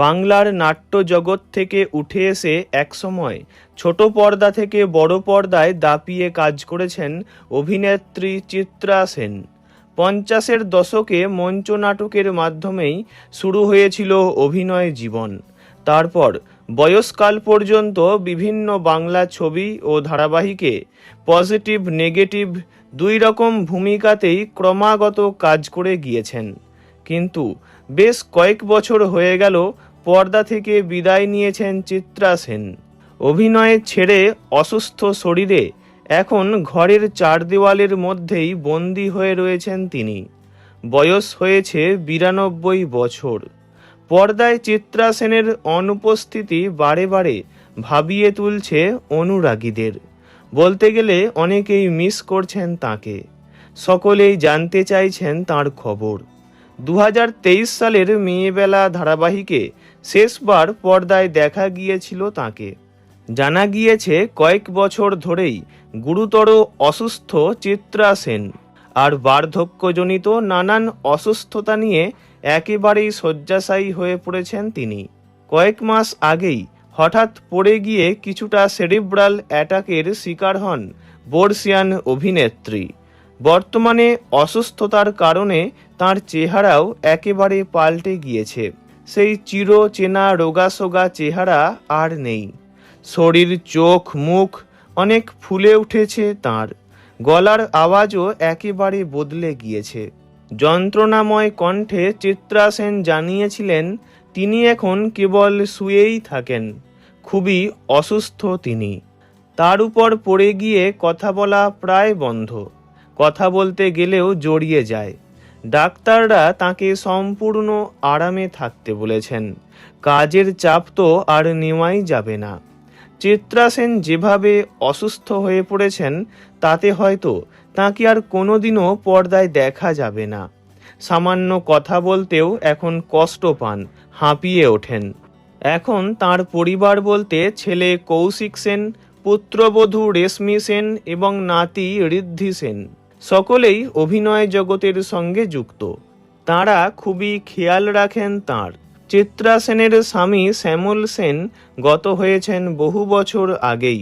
বাংলার নাট্য জগৎ থেকে উঠে এসে একসময় ছোট পর্দা থেকে বড় পর্দায় দাপিয়ে কাজ করেছেন অভিনেত্রী চিত্রা সেন। 50-এর দশকে মঞ্চ নাটকের মাধ্যমেই শুরু হয়েছিল অভিনয় জীবন। তারপর বয়সকাল পর্যন্ত বিভিন্ন বাংলা ছবি ও ধারাবাহিকে পজিটিভ নেগেটিভ দুই রকম ভূমিকাতেই ক্রমাগত কাজ করে গিয়েছেন। কিন্তু বেশ কয়েক বছর হয়ে গেল পর্দা থেকে বিদায় নিয়েছেন চিত্রা সেন। অভিনয় ছেড়ে অসুস্থ শরীরে এখন ঘরের চার দেওয়ালের মধ্যেই বন্দী হয়ে রয়েছেন তিনি। বয়স হয়েছে 92 বছর। পর্দায় চিত্রা সেনের অনুপস্থিতি বারে বারে ভাবিয়ে তুলছে অনুরাগীদের। বলতে গেলে অনেকেই মিস করছেন তাকে। সকলেই জানতে চাইছেন তার খবর। 2023 সালের মেয়েবেলা ধারাবাহিকে শেষবার পর্দায় দেখা গিয়েছিল তাকে। জানা গিয়েছে কয়েক বছর ধরেই গুরুতর অসুস্থ চিত্রা সেন, আর বার্ধক্যজনিত নানান অসুস্থতা নিয়ে একেবারেই শয্যাশায়ী হয়ে পড়েছেন তিনি। কয়েক মাস আগেই হঠাৎ পড়ে গিয়ে কিছুটা সেরিব্রাল অ্যাটাকের শিকার হন বর্ষিয়ান অভিনেত্রী। বর্তমানে অসুস্থতার কারণে তার চেহারাও একেবারে পাল্টে গিয়েছে। সেই চিরচেনা রোগাসোগা চেহারা আর নেই। শরীর, চোখ, মুখ অনেক ফুলে উঠেছে তার। গলার আওয়াজও একেবারে বদলে গিয়েছে। যন্ত্রণাময় কণ্ঠে চিত্রা সেন জানিয়েছিলেন তিনি এখন কেবল শুয়েই থাকেন। খুবই অসুস্থ তিনি। তার উপর পড়ে গিয়ে কথা বলা প্রায় বন্ধ। কথা বলতে গেলেও জড়িয়ে যায়। ডাক্তাররা তাকে সম্পূর্ণ আরামে থাকতে বলেছেন। কাজের চাপ তো আর নেওয়াই যাবে না। চিত্রা সেন যেভাবে অসুস্থ হয়ে পড়েছেন তাতে হয়তো তাকে আর কোনোদিনও পর্দায় দেখা যাবে না। সামান্য কথা বলতেও এখন কষ্ট পান, হাঁপিয়ে ওঠেন। এখন তার পরিবার বলতে ছেলে কৌশিক সেন, পুত্রবধূ রেশমি সেন এবং নাতি ঋদ্ধি সেন সকলেই অভিনয় জগতের সঙ্গে যুক্ত। তাঁরা খুবই খেয়াল রাখেন তাঁর। চিত্রা সেনের স্বামী শ্যামল সেন গত হয়েছেন বহু বছর আগেই।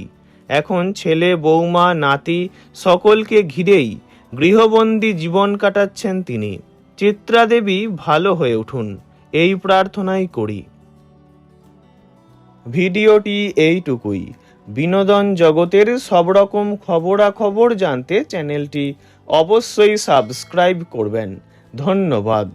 এখন ছেলে, বৌমা, নাতি সকলকে ঘিরেই গৃহবন্দী জীবন কাটাচ্ছেন তিনি। চিত্রা দেবী ভালো হয়ে উঠুন, এই প্রার্থনাই করি। ভিডিওটি এইটুকুই। বিনোদন জগতের সব রকম খবরাখবর জানতে চ্যানেলটি অবশ্যই সাবস্ক্রাইব করবেন। ধন্যবাদ।